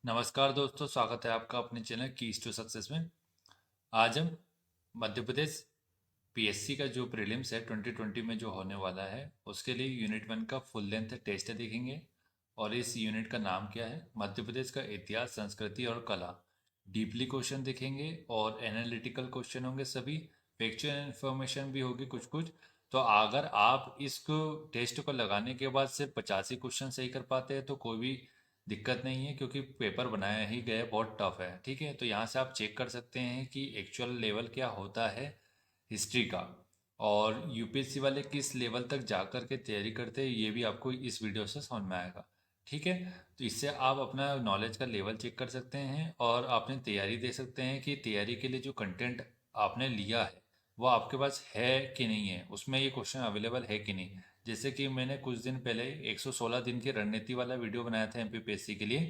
नमस्कार दोस्तों, स्वागत है आपका अपने चैनल कीज टू सक्सेस में। आज हम मध्य प्रदेश पीएससी का जो प्रीलिम्स है 2020 में जो होने वाला है उसके लिए यूनिट 1 का फुल लेंथ टेस्ट देखेंगे। और इस यूनिट का नाम क्या है? मध्य प्रदेश का इतिहास, संस्कृति और कला। डीपली क्वेश्चन देखेंगे और एनालिटिकल क्वेश्चन होंगे सभी। फैक्चुअल इन्फॉर्मेशन भी होगी कुछ कुछ। तो अगर आप इसको टेस्ट को लगाने के बाद सिर्फ 85 क्वेश्चन सही कर पाते हैं तो कोई भी दिक्कत नहीं है, क्योंकि पेपर बनाया ही गया है, बहुत टफ है। ठीक है, तो यहाँ से आप चेक कर सकते हैं कि एक्चुअल लेवल क्या होता है हिस्ट्री का, और यूपीएससी वाले किस लेवल तक जा कर के तैयारी करते हैं ये भी आपको इस वीडियो से समझ में आएगा। ठीक है, तो इससे आप अपना नॉलेज का लेवल चेक कर सकते हैं और आपने तैयारी दे सकते हैं कि तैयारी के लिए जो कंटेंट आपने लिया है वो आपके पास है कि नहीं है, उसमें ये क्वेश्चन अवेलेबल है कि नहीं। जैसे कि मैंने कुछ दिन पहले 116 दिन की रणनीति वाला वीडियो बनाया था एमपीपीएससी के लिए,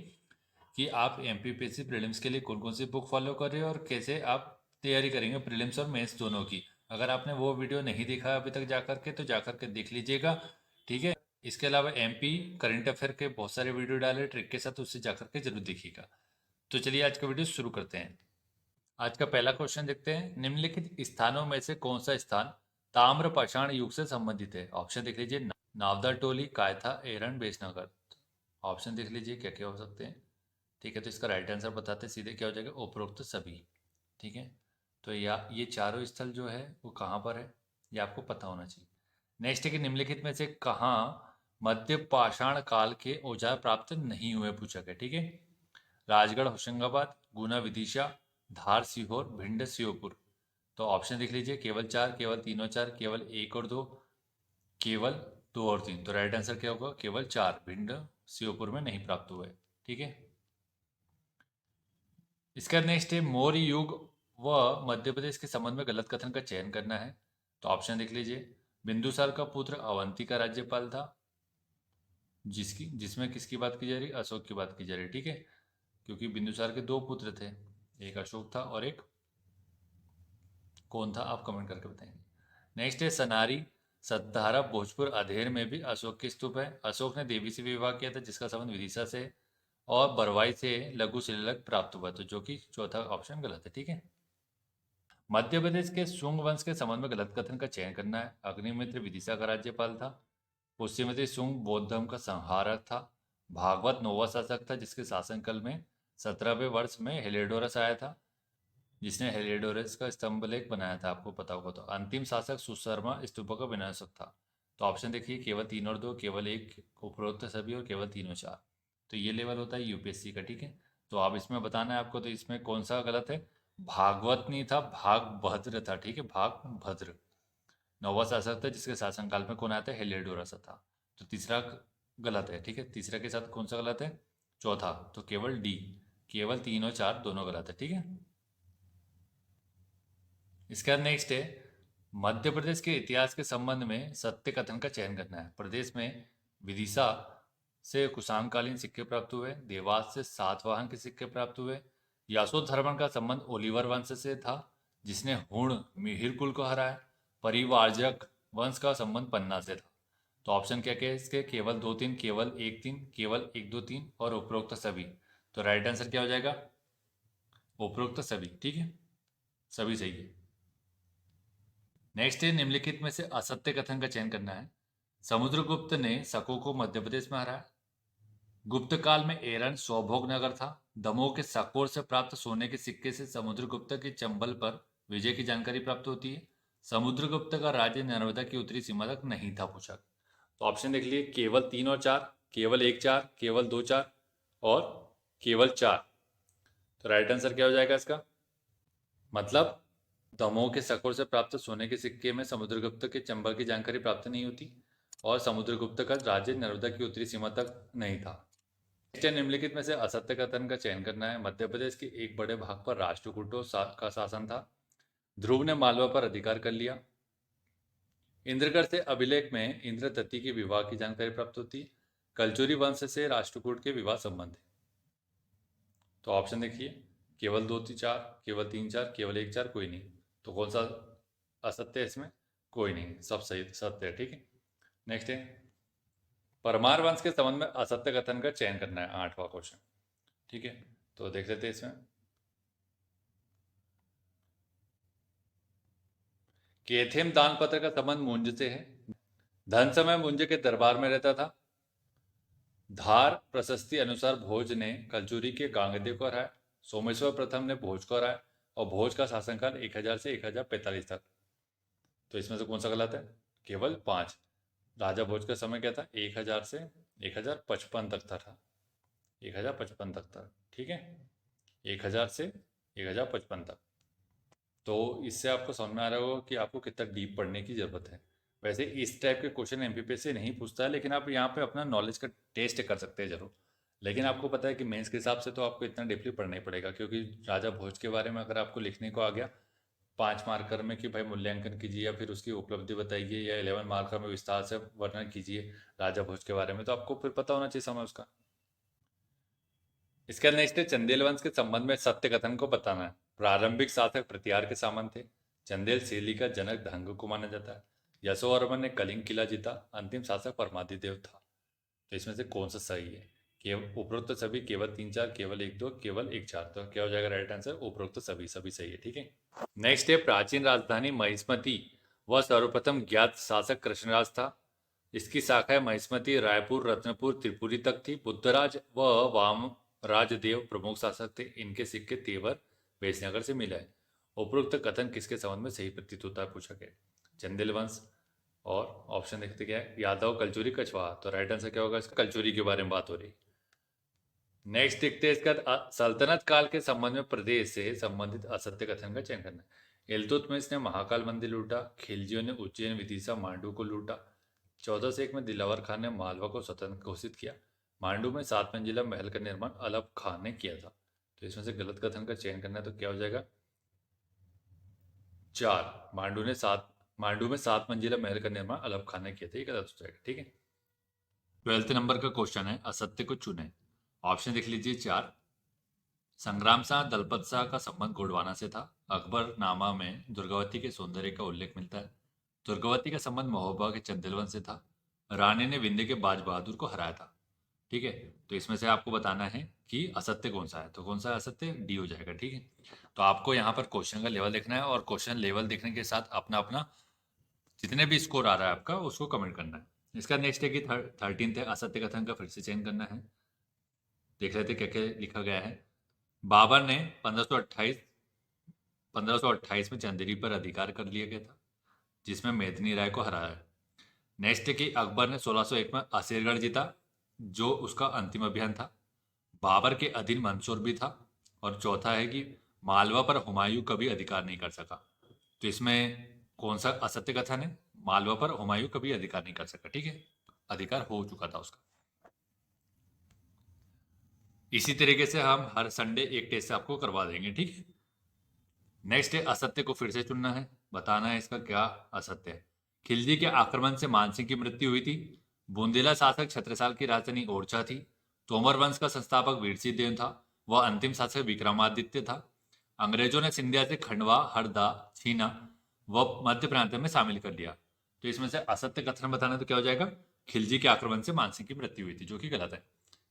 कि आप एमपीपीएससी प्रीलिम्स के लिए कौन कौन सी बुक फॉलो कर रहे हो और कैसे आप तैयारी करेंगे प्रीलिम्स और मेंस दोनों की। अगर आपने वो वीडियो नहीं देखा अभी तक जा करके तो जा करके देख लीजिएगा। ठीक है, इसके अलावा एमपी करंट अफेयर के बहुत सारे वीडियो डाले ट्रिक के साथ, उससे जा करके जरूर देखिएगा। तो चलिए आज का वीडियो शुरू करते हैं। आज का पहला क्वेश्चन देखते हैं। निम्नलिखित स्थानों में से कौन सा स्थान ताम्र पाषाण युग से संबंधित है? ऑप्शन देख लीजिए। नावदा टोली, कायथा, एरन, बेसनगर। ऑप्शन देख लीजिए क्या क्या हो सकते हैं। ठीक है, तो इसका राइट आंसर बताते सीधे क्या हो जाएगा, उपरोक्त सभी। ठीक है, तो ये चारों स्थल जो है वो कहाँ पर है ये आपको पता होना चाहिए। नेक्स्ट है कि निम्नलिखित में से कहाँ मध्य पाषाण काल के औजार प्राप्त नहीं हुए, पूछा गया। ठीक है, राजगढ़, होशंगाबाद, गुना, विदिशा, धार, सीहोर, भिंड, श्योपुर। तो ऑप्शन देख लीजिए। केवल चार, केवल तीनों चार, केवल एक और दो, केवल दो और तीन। तो राइट आंसर क्या होगा? केवल चार, भिंड श्योपुर में नहीं प्राप्त हुए। ठीक है, इसका नेक्स्ट है मौर्य युग व मध्य प्रदेश के संबंध में गलत कथन का चयन करना है। तो ऑप्शन देख लीजिए। बिंदुसार का पुत्र अवंती का राज्यपाल था, जिसमें किसकी बात की जा रही? अशोक की बात की जा रही है। ठीक है, क्योंकि बिंदुसार के दो पुत्र थे, एक अशोक था और एक कौन था, आप कमेंट करके बताएंगे। नेक्स्ट है सनारी, सतधारा, भोजपुर, अधेर में भी अशोक के स्तूप है। अशोक ने देवी से विवाह किया था जिसका संबंध विदिशा से, और बरवाई से लघु शिलालेख प्राप्त हुआ, तो जो कि चौथा ऑप्शन गलत है। ठीक है, मध्य प्रदेश के शुंग वंश के संबंध में गलत कथन का चयन करना है। अग्निमित्र विदिशा का राज्यपाल था। पुष्यमती शुंग बौद्ध धर्म का संहारक था। भागवत नौवा शासक था जिसके शासनकाल में 17वें वर्ष में हेलियोडोरस आया था, जिसने हेलियोडोरस का स्तंभलेख बनाया था, आपको पता होगा। तो अंतिम शासक सुशर्मा स्तूपों का विनाशक था। तो ऑप्शन देखिए। केवल तीन और दो, केवल एक, उपरोक्त सभी और केवल तीनों चार। तो ये लेवल होता है यूपीएससी का। ठीक है, तो आप इसमें बताना है आपको, तो इसमें कौन सा गलत है? भागवत नहीं था, भागभद्र था। ठीक है, भागभद्र नौवा शासक था जिसके शासनकाल में कौन आया था? हेलियोडोरस था। तो तीसरा गलत है। ठीक है, तीसरा के साथ कौन सा गलत है? चौथा, तो केवल डी, केवल तीन और चार दोनों गलत है। ठीक है, इसका नेक्स्ट है मध्य प्रदेश के इतिहास के संबंध में सत्य कथन का चयन करना है। प्रदेश में विदिशा से कुषाणकालीन सिक्के प्राप्त हुए, देवास से सातवाहन के सिक्के प्राप्त हुए, यासोधर्मन का संबंध ओलिवर वंश से था जिसने हुण मिहिर कुल को हराया, परिवारजक वंश का संबंध पन्ना से था। तो ऑप्शन क्या क्या है इसके? केवल दो तीन, केवल एक तीन, केवल एक दो तीन और उपरोक्त सभी। तो राइट आंसर क्या हो जाएगा? उपरोक्त सभी। ठीक है, सभी सही है। नेक्स्ट है निम्नलिखित में से असत्य कथन का चयन करना है। समुद्रगुप्त ने शकों को मध्य प्रदेश में हराया। गुप्त काल में एरन सौभोग नगर था। दमोह के सकोर से प्राप्त सोने के सिक्के से समुद्रगुप्त की चंबल पर विजय की जानकारी प्राप्त होती है। समुद्रगुप्त का राज्य नर्मदा की उत्तरी सीमा तक नहीं था, पूछा। तो ऑप्शन देख लिए। केवल तीन और चार, केवल एक चार, केवल दो चार और केवल चार। तो राइट आंसर क्या हो जाएगा इसका? मतलब दमोह के सकोर से प्राप्त सोने के सिक्के में समुद्रगुप्त के चंबल की जानकारी प्राप्त नहीं होती, और समुद्रगुप्त का राज्य नर्मदा की उत्तरी सीमा तक नहीं था। नेक्स्ट है निम्नलिखित में से असत्य कथन का चयन करना है। मध्य प्रदेश के एक बड़े भाग पर राष्ट्रकूटों का शासन था। ध्रुव ने मालवा पर अधिकार कर लिया। इंद्रगढ़ से अभिलेख में इंद्रदत्ती के विवाह की जानकारी प्राप्त होती। कलचुरी वंश से राष्ट्रकूट के विवाह संबंध है। तो ऑप्शन देखिए। केवल दो तीन चार, केवल तीन चार, केवल एक चार, कोई नहीं। तो कौन सा असत्य है इसमें? कोई नहीं, सब सही सत्य है। ठीक है, नेक्स्ट है परमार वंश के संबंध में असत्य कथन का चयन करना है, आठवां क्वेश्चन। ठीक है, तो देख लेते हैं इसमें केथेम दान पत्र का संबंध मुंज से है। धन समय मुंज के दरबार में रहता था। धार प्रशस्ति अनुसार भोज ने कलचुरी के गांगेय को हराया। सोमेश्वर प्रथम ने भोज को हराया और भोज का शासनकाल 1000 से 1045 तक। तो इसमें से कौन सा गलत है? केवल 5। राजा भोज का समय क्या था? 1000 से 1055 तक था। 1055 तक था, ठीक है, 1000 से 1055 तक। तो इससे आपको समझ में आ रहा होगा कि आपको कितना डीप पढ़ने की ज़रूरत है। वैसे इस टाइप के क्वेश्चन एमपीपीएस से नहीं पूछता है, लेकिन आप यहाँ पे अपना नॉलेज का टेस्ट कर सकते हैं जरूर। लेकिन आपको पता है कि मेंस के हिसाब से तो आपको इतना डीपली पढ़ना ही पड़ेगा, क्योंकि राजा भोज के बारे में अगर आपको लिखने को आ गया 5 मार्कर में कि भाई मूल्यांकन कीजिए या फिर उसकी उपलब्धि बताइए, या 11 मार्कर में विस्तार से वर्णन कीजिए राजा भोज के बारे में, तो आपको फिर पता होना चाहिए समय उसका। इसका नेक्स्ट है चंदेल वंश के संबंध में सत्य कथन को बताना है। प्रारंभिक शासक प्रतिहार के सामंत थे। चंदेल शैली का जनक धंग को माना जाता है। यशोवर्मन ने कलिंग किला जीता। अंतिम शासक परमादिदेव था। तो इसमें से कौन सा सही है? केवल उपरोक्त सभी, केवल 3 4, केवल 1 2, केवल 1 4। तो क्या हो जाएगा राइट आंसर? उपरोक्त सभी, सभी सही है, ठीक है। नेक्स्ट है प्राचीन राजधानी महिष्मती वह सर्वप्रथम ज्ञात शासक कृष्णराज था। इसकी शाखाएं महिष्मती, रायपुर, रत्नपुर, त्रिपुरी तक थी। बुद्धराज व वाम राजदेव प्रमुख शासक थे। इनके सिक्के तेवर वेशनगर से मिला है। उपरोक्त कथन किसके संबंध में सही प्रतीत होता है पूछा गया? चंदेल वंश। और ऑप्शन देखते क्या है? यादव, कलचुरी, कछवाहा। तो राइट आंसर क्या होगा? कलचुरी के बारे में बात हो रही। नेक्स्ट देखते हैं इसका सल्तनत काल के संबंध में प्रदेश से संबंधित असत्य कथन का चयन करना है। इल्तुतमिश ने महाकाल मंदिर लूटा। खिलजियों ने उज्जैन, विदिशा, मांडू को लूटा। 1401 में दिलावर खान ने मालवा को स्वतंत्र घोषित किया। मांडू में 7 मंजिला महल का निर्माण अलप खान ने किया था। तो इसमें से गलत कथन का चयन करना है, तो क्या हो जाएगा? 4। मांडू में 7 मंजिला महल का निर्माण अलप खान ने किया था, ये गलत हो जाएगा, ठीक है। 12th नंबर का क्वेश्चन है, असत्य को चुने। ऑप्शन देख लीजिए 4। संग्राम शाह दलपत शाह का संबंध गोंडवाना से था। अकबरनामा में दुर्गावती के सौंदर्य का उल्लेख मिलता है। दुर्गावती का संबंध महोबा के चंदेलवन से था। रानी ने विंध्य के बाज बहादुर को हराया था, ठीक है। तो इसमें से आपको बताना है कि असत्य कौन सा है। तो कौन सा असत्य? डी हो जाएगा, ठीक है। तो आपको यहाँ पर क्वेश्चन का लेवल देखना है, और क्वेश्चन लेवल देखने के साथ अपना अपना जितने भी स्कोर आ रहा है आपका उसको कमेंट करना है। इसका नेक्स्ट है कि 13th है, असत्य कथन का फिर से चयन करना है। देख लेते क्या क्या लिखा गया है। बाबर ने 1528 में चंदेरी पर अधिकार कर लिया गया था, जिसमें मेदिनी राय को हराया। नेक्स्ट है कि अकबर ने 1601 में असीरगढ़ जीता, जो उसका अंतिम अभियान था। बाबर के अधीन मंसूर भी था। और चौथा है कि मालवा पर हुमायूं कभी अधिकार नहीं कर सका। तो इसमें कौन सा असत्य कथन है? मालवा पर हुमायूं कभी अधिकार नहीं कर सका, ठीक है, अधिकार हो चुका था उसका। इसी तरीके से हम हर संडे एक टेस्ट आपको करवा देंगे, ठीक है। नेक्स्ट है असत्य को फिर से चुनना है, बताना है इसका क्या असत्य है। खिलजी के आक्रमण से मानसिंह की मृत्यु हुई थी। बूंदेला शासक छत्रसाल की राजधानी ओरछा थी। तोमर वंश का संस्थापक वीरसिंह देव था। वह अंतिम शासक विक्रमादित्य था। अंग्रेजों ने सिंधिया से खंडवा, हरदा छीना व मध्य प्रांत में शामिल कर लिया। तो इसमें से असत्य कथन बताना, तो क्या हो जाएगा? खिलजी के आक्रमण से मानसिंह की मृत्यु हुई थी, जो कि गलत है।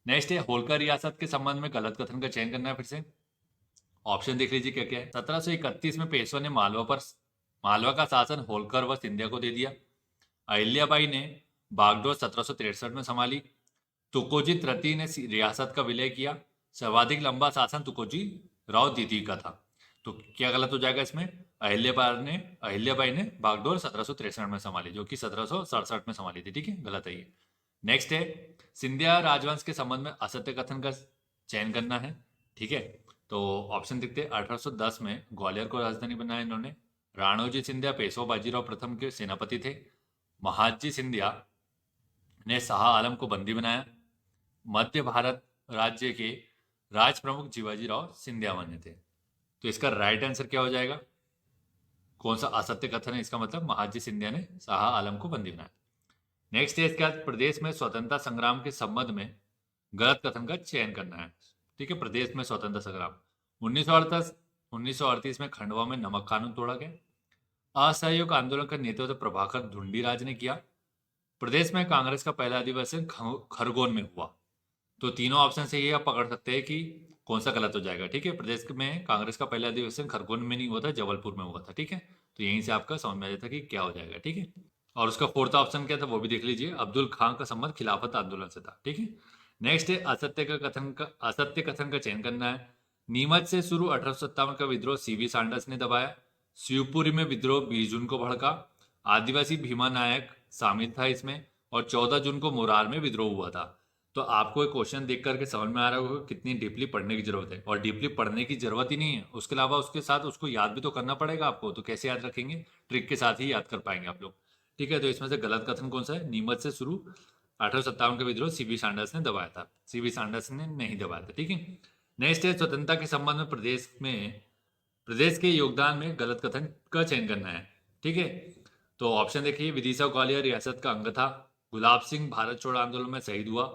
नेक्स्ट है होलकर रियासत के संबंध में गलत कथन का चयन करना है फिर से। ऑप्शन देख लीजिए क्या क्या है। 1731 में पेशवा ने मालवा का शासन होलकर व सिंधिया को दे दिया। अहिल्याबाई ने बागडोर 1763 में संभाली। तुकोजी तृतीय ने रियासत का विलय किया। सर्वाधिक लंबा शासन तुकोजी राव द्वितीय का था। तो क्या गलत हो जाएगा इसमें? अहिल्याबाई ने बागडोर 1763 में संभाली, जो कि 1767 में संभाली थी, ठीक है, गलत है ये। नेक्स्ट है सिंधिया राजवंश के संबंध में असत्य कथन का चयन करना है, ठीक है। तो ऑप्शन देखते हैं। 1810 में ग्वालियर को राजधानी बनाया इन्होंने। राणोजी सिंधिया पेशवा बाजीराव प्रथम के सेनापति थे। महादजी सिंधिया ने शाह आलम को बंदी बनाया। मध्य भारत राज्य के राज प्रमुख शिवाजी राव सिंधिया बने थे। तो इसका राइट आंसर क्या हो जाएगा? कौन सा असत्य कथन है? इसका मतलब महादजी सिंधिया ने शाह आलम को बंदी बनाया। नेक्स्ट है इसके बाद प्रदेश में स्वतंत्रता संग्राम के संबंध में गलत कथन का चयन करना है, ठीक है। प्रदेश में स्वतंत्रता संग्राम 1938 में खंडवा में नमक कानून तोड़ा गया। असहयोग आंदोलन का नेतृत्व प्रभाकर ढुंडीराज ने किया। प्रदेश में कांग्रेस का पहला अधिवेशन खरगोन में हुआ। तो तीनों ऑप्शन से ये आप पकड़ सकते हैं कि कौन सा गलत हो जाएगा, ठीक है। प्रदेश में कांग्रेस का पहला अधिवेशन खरगोन में नहीं हुआ था, जबलपुर में हुआ था, ठीक है। तो यहीं से आपका समझ में आ जाता कि क्या हो जाएगा, ठीक है। और उसका फोर्थ ऑप्शन क्या था वो भी देख लीजिए, अब्दुल खान का संबंध खिलाफत आंदोलन से था, ठीक है। नेक्स्ट है असत्य कथन का चयन करना है। नीमच से शुरू 1857 का विद्रोह सीवी सांडर्स ने दबाया। शिवपुरी में विद्रोह 20 जून को भड़का। आदिवासी भीमा नायक शामिल था इसमें। और 14 जून को मोरार में विद्रोह हुआ था। तो आपको एक क्वेश्चन देख करके समझ में आ रहा होगा कितनी डीपली पढ़ने की जरूरत है। और डीपली पढ़ने की जरूरत ही नहीं है, उसके अलावा उसके साथ उसको याद भी तो करना पड़ेगा आपको। तो कैसे याद रखेंगे, ट्रिक के साथ ही याद कर पाएंगे आप लोग, ठीक है। तो इसमें से गलत कथन कौन सा है, नीमच से शुरू 1857 का विद्रोह सीवी सांडर्स ने दबाया था, सीवी सांडर्स ने नहीं दबाया था, ठीक है। नेक्स्ट है स्वतंत्रता के संबंध में प्रदेश के योगदान में गलत कथन का चयन करना है, ठीक है। तो ऑप्शन देखिए, विदिशा ग्वालियर रियासत का अंग था। गुलाब सिंह भारत छोड़ो आंदोलन में शहीद हुआ।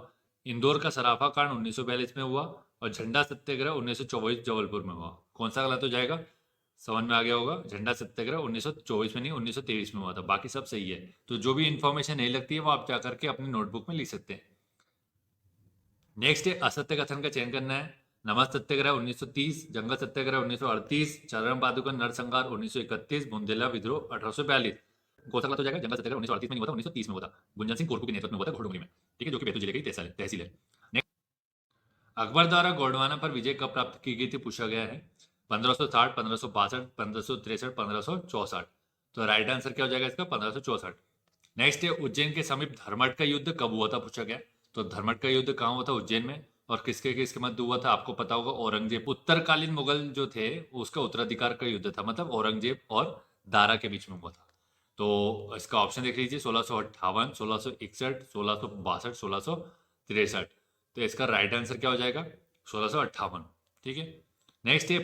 इंदौर का सराफा कांड 1942 में हुआ। और झंडा सत्याग्रह 1924 जबलपुर में हुआ। कौन सा गलत हो जाएगा, समझ में आ गया होगा। झंडा सत्याग्रह 1924 में नहीं 1923 में हुआ था, बाकी सब सही है। तो जो भी इंफॉर्मेशन नहीं लगती है वो आप जाकर के अपनी नोटबुक में लिख सकते हैं। नेक्स्ट है असत्य कथन का चयन करना है। नमक सत्याग्रह 1930, जंगल सत्याग्रह 1938, चरण पादुका नरसंहार 1931, बुंदेला विद्रोह 1842। कौन सा गलत हो जाएगा, जंगल सत्याग्रह 1938 में नहीं हुआ था, 1930 में हुआ था। गुंजन सिंह कोरकू के नेतृत्व में हुआ था घोड़मुड़ी में, ठीक है, जो कि बैतूल जिले की तहसील है। अकबर द्वारा गोंडवाना पर विजय कब प्राप्त की गई थी पूछा गया है। 1560, 1562, 1563, 1564। तो राइट आंसर क्या हो जाएगा इसका, 1564। नेक्स्ट है उज्जैन के समीप धर्मट का युद्ध कब हुआ था पूछा गया। तो धर्मट का युद्ध कहाँ हुआ था, उज्जैन में। और किसके किसके मध्य हुआ था आपको पता होगा, औरंगजेब उत्तरकालीन मुगल जो थे उसका उत्तराधिकार का युद्ध था, मतलब औरंगजेब और दारा के बीच में हुआ था। तो इसका ऑप्शन देख लीजिए, 1658, 1661, 1662, 1663। तो इसका राइट आंसर क्या हो जाएगा, 1658, ठीक है। नेक्स्ट है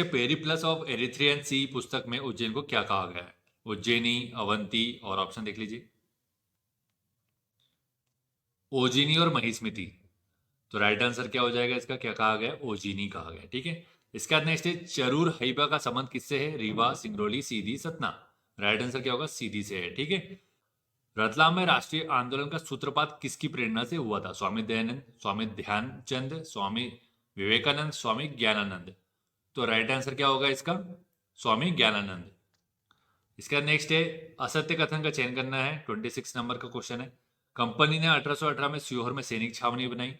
पेरीप्लस ऑफ एरिथ्रियन सी पुस्तक में उज्जैन को क्या कहा गया है। उज्जैनी, अवंती, और ऑप्शन देख लीजिए, ओजिनी और महिस्मृति। तो राइट आंसर क्या हो जाएगा इसका, क्या कहा गया, ओजिनी कहा गया, ठीक है। इसके बाद नेक्स्ट है चरूर हईबा का संबंध किससे है, रीवा, सिंगरौली, सीधी, सतना। राइट आंसर क्या होगा, सीधी से है, ठीक है। रतलाम में राष्ट्रीय आंदोलन का सूत्रपात किसकी प्रेरणा से हुआ था, स्वामी दयानंद, स्वामी ध्यानचंद, स्वामी विवेकानंद, स्वामी ज्ञानानंद। तो राइट आंसर क्या होगा इसका, स्वामी ज्ञानानंद। इसका नेक्स्ट है असत्य कथन का चयन करना है, 26 नंबर का क्वेश्चन है। कंपनी ने 1818 में सीहोर में सैनिक छावनी बनाई।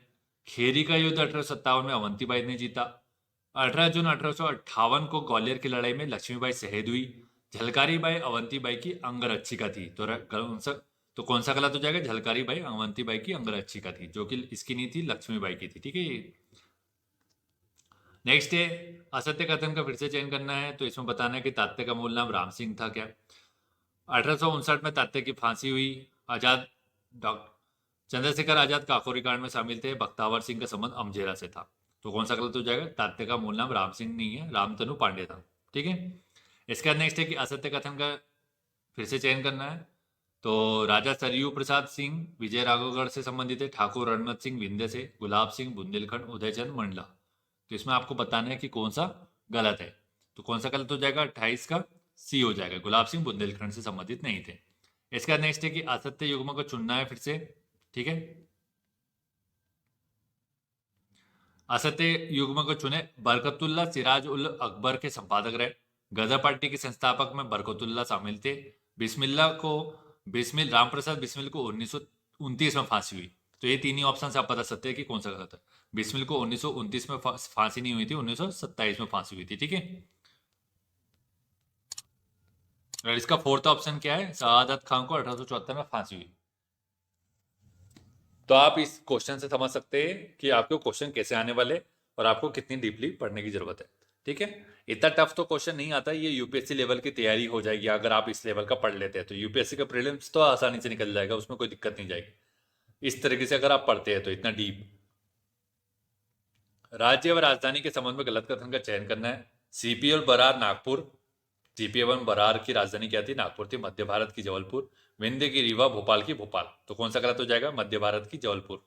खेरी का युद्ध 1857 में अवंतीबाई ने जीता। 18 जून 1858 को ग्वालियर की लड़ाई में लक्ष्मीबाई शहीद हुई। झलकारी बाई अवंतीबाई की अंगरक्षिका थी। तो कौन सा गलत हो जाएगा, झलकारी बाई अवंतीबाई की अंगरक्षिका थी, जो कि इसकी नहीं थी, लक्ष्मीबाई की थी, ठीक है। नेक्स्ट है असत्य कथन का फिर से चयन करना है। तो इसमें बताना है कि तात्या का मूल नाम राम सिंह था क्या। 1859 में तात्या की फांसी हुई। आजाद डॉक्टर चंद्रशेखर आजाद काकोरी कांड में शामिल थे। बख्तावर सिंह का संबंध अमजेरा से था। तो कौन सा गलत हो जाएगा, तात्या का मूल नाम राम सिंह नहीं है, रामतनु पांडे था, ठीक है। इसका नेक्स्ट है कि असत्य कथन का फिर से चयन करना है। तो राजा सरयू प्रसाद सिंह विजय राघवगढ़ से संबंधित है। ठाकुर रणमत सिंह विंध्य से। गुलाब सिंह बुंदेलखंड, उदयचंद मंडला। तो इसमें आपको बताना है कि कौन सा गलत है। तो कौन सा गलत हो जाएगा, 28 का सी हो जाएगा, गुलाब सिंह बुंदेलखंड से संबंधित नहीं थे। इसका नेक्स्ट है कि असत्य युग्म को चुनना है फिर से, ठीक है। असत्य युग्म को चुने। बरकतुल्ला सिराज उल अकबर के संपादक रहे। गदर पार्टी के संस्थापक में बरकतुल्ला शामिल थे। राम प्रसाद बिस्मिल को 1929 में फांसी हुई। तो ये तीन ही ऑप्शन से आप बता सकते हैं कि कौन सा गलत है। बिस्मिल को 1929 में फांसी नहीं हुई थी, 1927 में फांसी हुई थी, ठीक है। और इसका फोर्थ ऑप्शन क्या है, शहादत खान को 1874 में फांसी हुई। तो आप इस क्वेश्चन से समझ सकते हैं कि आपको क्वेश्चन कैसे आने वाले और आपको कितनी डीपली पढ़ने की जरूरत है, ठीक है। इतना टफ तो क्वेश्चन नहीं आता, ये यूपीएससी लेवल की तैयारी हो जाएगी अगर आप इस लेवल का पढ़ लेते हैं। तो यूपीएससी का प्रीलिम्स तो आसानी से निकल जाएगा, उसमें कोई दिक्कत नहीं जाएगी इस तरीके से अगर आप पढ़ते हैं तो इतना डीप। राज्य व राजधानी के संबंध में गलत कथन का चयन करना है। सीपी और बरार नागपुर। सीपी एवं बरार की राजधानी क्या थी, नागपुर थी। मध्य भारत की जबलपुर। विंध्य की रीवा, भोपाल की भोपाल। तो कौन सा गलत हो जाएगा, मध्य भारत की जबलपुर।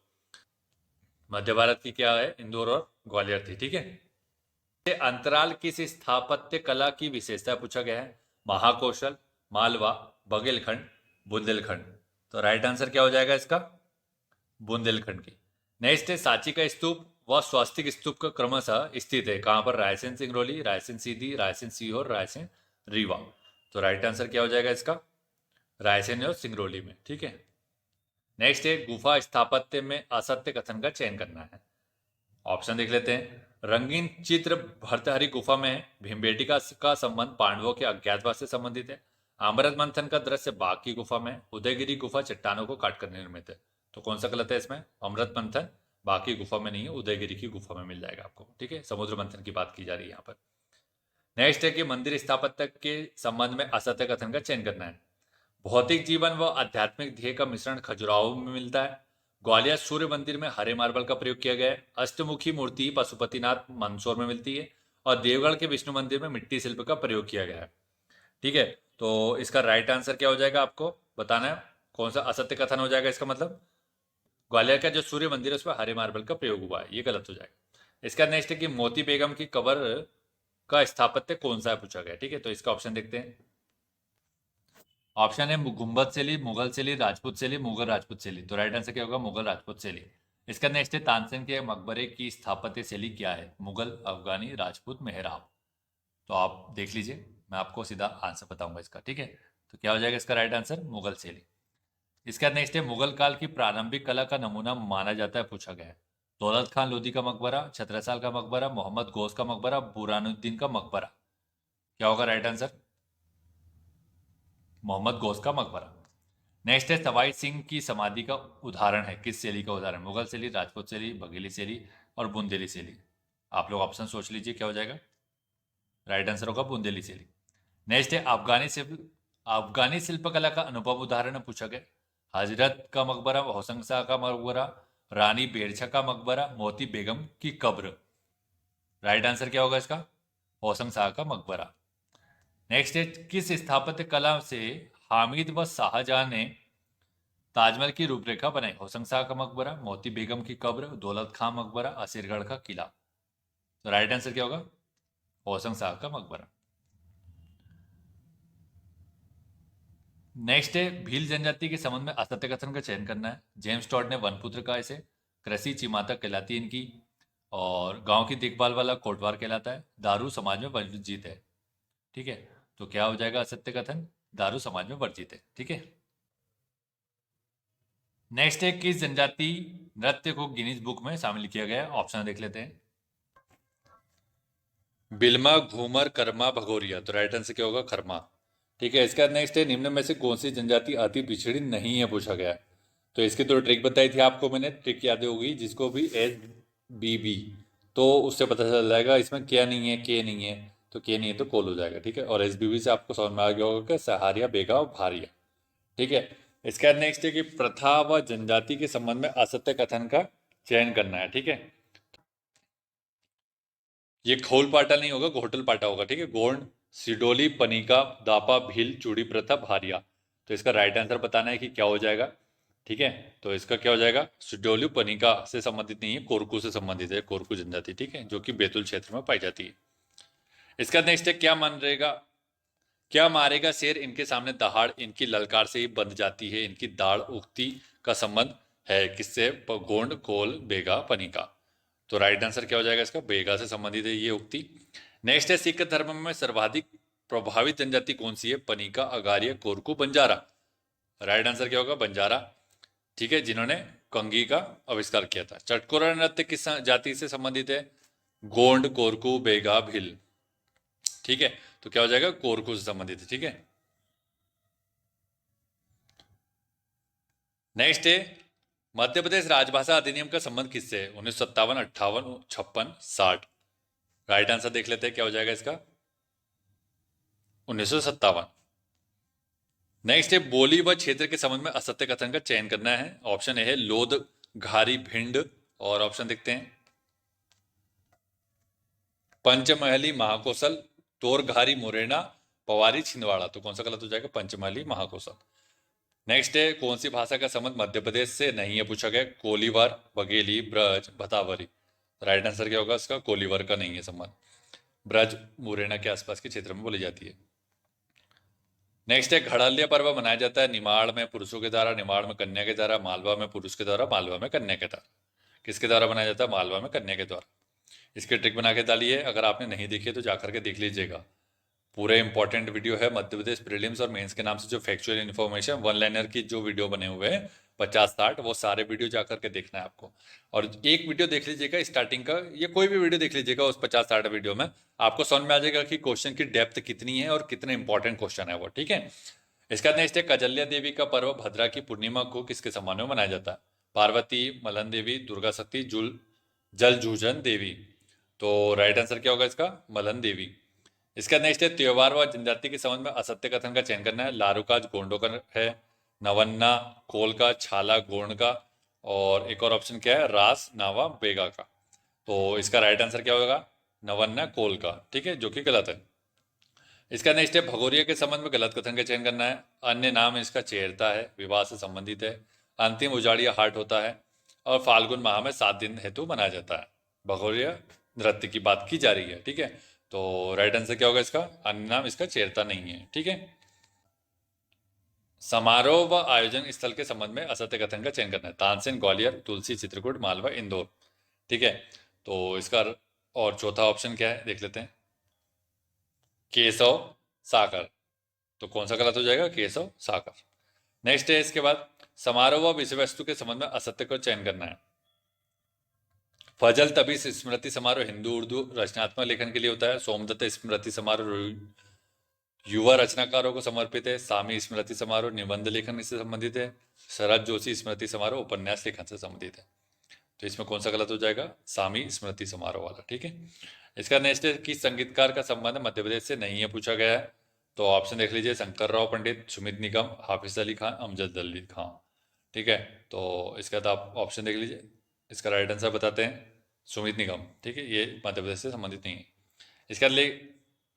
मध्य भारत की क्या है, इंदौर और ग्वालियर थी, ठीक है। अंतराल किस स्थापत्य कला की विशेषता पूछा गया है। महाकौशल, मालवा, बघेलखंड, बुंदेलखंड। तो राइट आंसर क्या हो जाएगा इसका, बुंदेलखंड की। नेक्स्ट है सांची का स्तूप व स्वास्तिक स्तूप का क्रमशः स्थित है कहाँ पर? रायसेन सिंगरौली, रायसेन सीधी, रायसेन सीहोर, रायसेन रीवा। तो राइट आंसर क्या हो जाएगा इसका? रायसेन और सिंगरौली में। ठीक है। नेक्स्ट है गुफा स्थापत्य में असत्य कथन का चयन करना है। ऑप्शन देख लेते हैं। रंगीन चित्र भर्तहरि गुफा में है। भीमबेटिका का संबंध पांडवों के अज्ञातवास से संबंधित है। अमृत मंथन का दृश्य बाघ की गुफा में। उदयगिरी गुफा चट्टानों को काटकर निर्मित है। तो कौन सा गलत है इसमें? अमृत मंथन बाघ की गुफा में नहीं है, उदयगिरी की गुफा में मिल जाएगा आपको। ठीक है, समुद्र मंथन की बात की जा रही है यहाँ पर। नेक्स्ट है कि मंदिर स्थापत्य के संबंध में असत्य कथन का चयन करना है। भौतिक जीवन व आध्यात्मिक ध्येय का मिश्रण खजुराहो में मिलता है। ग्वालियर सूर्य मंदिर में हरे मार्बल का प्रयोग किया गया है। अष्टमुखी मूर्ति पशुपतिनाथ मंदसौर में मिलती है। और देवगढ़ के विष्णु मंदिर में मिट्टी शिल्प का प्रयोग किया गया है। ठीक है, तो इसका राइट आंसर क्या हो जाएगा आपको बताना है। कौन सा असत्य कथन हो जाएगा इसका मतलब? ग्वालियर का जो सूर्य मंदिर है उसमें हरे मार्बल का प्रयोग हुआ है, ये गलत हो जाएगा। इसका नेक्स्ट है कि मोती बेगम की कब्र का स्थापत्य कौन सा है पूछा गया। ठीक है, तो इसका ऑप्शन देखते हैं। ऑप्शन है गुम्बद शैली, मुगल शैली, राजपूत शैली, मुगल राजपूत शैली। तो राइट आंसर क्या होगा? मुगल राजपूत शैली। इसका नेक्स्ट है तानसेन के मकबरे की स्थापत्य शैली क्या है? मुगल, अफगानी, राजपूत, मेहराब। तो आप देख लीजिए, मैं आपको सीधा आंसर बताऊंगा इसका। ठीक है, तो क्या हो जाएगा इसका राइट आंसर? मुगल शैली। इसका नेक्स्ट है मुगल काल की प्रारंभिक कला का नमूना माना जाता है पूछा गया है। दौलत खान लोधी का मकबरा, छत्रसाल का मकबरा, मोहम्मद गौस का मकबरा, बुरहानुद्दीन का मकबरा। क्या होगा राइट आंसर? मोहम्मद गौस का मकबरा। नेक्स्ट है सवाई सिंह की समाधि का उदाहरण है, किस शैली का उदाहरण? मुगल शैली, राजपूत शैली, बघेली शैली और बुंदेली शैली। आप लोग ऑप्शन सोच लीजिए क्या हो जाएगा। राइट आंसर होगा बुंदेली शैली। नेक्स्ट है अफगानी शिल्पकला का अनुभव उदाहरण पूछा गया। हजरत का मकबरा, होशंग शाह का मकबरा, रानी बेरछा का मकबरा, मोती बेगम की कब्र। राइट आंसर क्या होगा इसका? होशंग शाह का मकबरा। नेक्स्ट है किस स्थापत्य कला से हामिद व शाहजहां ने ताजमहल की रूपरेखा बनाई? होशंग शाह का मकबरा, मोती बेगम की कब्र, दौलत खां मकबरा, असीरगढ़ का किला। तो राइट आंसर क्या होगा? होशंग शाह का मकबरा। नेक्स्ट है भील जनजाति के संबंध में असत्य कथन का चयन करना है। जेम्स टॉड ने वनपुत्र कहा इसे। कृषि चिमाता कहलाती है इनकी। और गांव की देखभाल वाला कोटवार कहलाता है। दारू समाज में वर्जित है। ठीक है, तो क्या हो जाएगा असत्य कथन? दारू समाज में वर्जित है। ठीक है। नेक्स्ट है किस जनजाति नृत्य को गिनीज बुक में शामिल किया गया? ऑप्शन देख लेते हैं। बिल्मा, घूमर, कर्मा, भगोरिया। तो राइट आंसर क्या होगा? खरमा। ठीक है, इसका नेक्स्ट है निम्न में से कौन सी जनजाति अति पिछड़ी नहीं है पूछा गया। तो इसकी तो ट्रिक बताई थी आपको मैंने, ट्रिक याद होगी जिसको भी SBB, तो उससे पता चल जाएगा इसमें क्या नहीं है, के नहीं है। तो के नहीं है तो कोल हो जाएगा। ठीक है, और SBB से आपको समझ में आ गया होगा कि सहारिया, बेगा और भारिया। ठीक है, इसके बाद नेक्स्ट है कि प्रथा व जनजाति के संबंध में असत्य कथन का चयन करना है। ठीक है, ये खोल पाटा नहीं होगा, घोटल पाटा होगा। ठीक है, गोंड, सिडोली, पनिका, दापा, भील, चूड़ी प्रथा, भारिया। तो इसका राइट आंसर बताना है कि क्या हो जाएगा। ठीक है, तो इसका क्या हो जाएगा? सिडोली पनिका से संबंधित नहीं है, कोरकू से संबंधित है, कोरकू जनजाति। ठीक है, जो कि बैतूल क्षेत्र में पाई जाती है। इसका नेक्स्ट है क्या मारेगा शेर इनके सामने दहाड़, इनकी ललकार से ही बंध जाती है, इनकी दाढ़ उगती का संबंध है किससे? गोंड, कोल, बेगा, पनिका। तो राइट आंसर क्या हो जाएगा इसका? बेगा से संबंधित है ये उक्ति। नेक्स्ट है सिख धर्म में सर्वाधिक प्रभावित जनजाति कौन सी है? पनिका, अगारिया, कोरकू, बंजारा। राइट आंसर क्या होगा? बंजारा। ठीक है, जिन्होंने कंगी का आविष्कार किया था। चटकोरा नृत्य किस जाति से संबंधित है? गोंड, कोरकू, बेगा, भिल। ठीक है, तो क्या हो जाएगा? कोरकू से संबंधित है। ठीक है, नेक्स्ट है मध्य प्रदेश राजभाषा अधिनियम का संबंध किससे है? 1957, 58, 56, 60। राइट आंसर देख लेते हैं क्या हो जाएगा इसका? 1957। नेक्स्ट है बोली व क्षेत्र के संबंध में असत्य कथन का चयन करना है। ऑप्शन ए है लोध, घारी, भिंड। और ऑप्शन देखते हैं। पंचमहली, महाकौशल, तोरघारी, मुरैना, पवारी, छिंदवाड़ा। तो कौन सा गलत हो जाएगा? पंचमहली, महाकौशल। नेक्स्ट है कौन सी भाषा का संबंध मध्य प्रदेश से नहीं है पूछा गया? कोलीवार, बघेली, ब्रज, भतावरी। राइट आंसर क्या होगा इसका? कोलीवार का नहीं है संबंध। ब्रज मुरैना के आसपास के क्षेत्र में बोली जाती है। नेक्स्ट है घड़ालिया पर्व मनाया जाता है निमाड़ में पुरुषों के द्वारा, निमाड़ में कन्या के द्वारा, मालवा में पुरुष के द्वारा, मालवा में कन्या के द्वारा। किसके द्वारा बनाया जाता है? मालवा में कन्या के द्वारा। इसकी ट्रिक बना के डालिए, अगर आपने नहीं देखी है तो जाकर के देख लीजिएगा। पूरे इंपॉर्टेंट वीडियो है मध्य प्रदेश प्रीलिम्स और मेंस के नाम से, जो फैक्चुअल इन्फॉर्मेशन वन लाइनर की जो वीडियो बने हुए हैं 50-60, वो सारे वीडियो जाकर के देखना है आपको। और एक वीडियो देख लीजिएगा स्टार्टिंग का, ये कोई भी वीडियो देख लीजिएगा उस 50-60 वीडियो में, आपको समझ में आ जाएगा कि क्वेश्चन की डेप्थ कितनी है और कितने इंपॉर्टेंट क्वेश्चन है वो, ठीक है। इसका नेक्स्ट है, कजल्या देवी का पर्व भद्रा की पूर्णिमा को किसके सम्मान में मनाया जाता है? पार्वती, मलन देवी, दुर्गा शक्ति, जल जूझन देवी। तो राइट आंसर क्या होगा इसका? मलन देवी। इसका नेक्स्ट है, त्योहार व जनजाति के संबंध में असत्य कथन का चयन करना है। लारूकाज गोंडों का है, नवन्ना कोल का, छाला गोंड का, और एक और ऑप्शन क्या है, रास नावा बेगा का। तो इसका राइट आंसर क्या होगा? नवन्ना कोल का, ठीक है, जो कि गलत है। इसका नेक्स्ट है, भगोरिया के संबंध में गलत कथन का चयन करना है। अन्य नाम इसका चेरता है, विवाह से संबंधित है। अंतिम उजाड़िया हाट होता है, और फाल्गुन माह में 7 दिन हेतु मनाया जाता है। भगोरिया नृत्य की बात की जा रही है, ठीक है। तो राइट आंसर क्या होगा इसका? अन्य नाम इसका चेरता नहीं है, ठीक है। समारोह व आयोजन स्थल के संबंध में असत्य कथन का चयन करना है। तानसेन, ग्वालियर, तुलसी, चित्रकूट, मालवा, इंदौर, ठीक है। तो इसका और चौथा ऑप्शन क्या है देख लेते हैं, केशव सागर। तो कौन सा गलत हो जाएगा? केशव सागर। नेक्स्ट है, इसके बाद समारोह व विषय वस्तु के संबंध में असत्य को चयन करना है। फजल तभी स्मृति समारोह हिंदू उर्दू रचनात्मक लेखन के लिए होता है। सोमदत्त स्मृति समारोह युवा रचनाकारों को समर्पित है। सामी स्मृति समारोह निबंध लेखन से संबंधित है। शरद जोशी स्मृति समारोह उपन्यास लेखन से संबंधित है। तो इसमें कौन सा गलत हो जाएगा? सामी स्मृति समारोह वाला, ठीक है। इसका नेक्स्ट है, कि संगीतकार का संबंध मध्य प्रदेश से नहीं है, पूछा गया है। तो ऑप्शन देख लीजिए, शंकरराव पंडित, सुमित निगम, हाफिज अली खान, अमजद अली खान, ठीक है। तो इसका तो आप ऑप्शन देख लीजिए। इसका राइट आंसर बताते हैं, सुमित निगम, ठीक है, ये मध्य प्रदेश से संबंधित नहीं है। इसका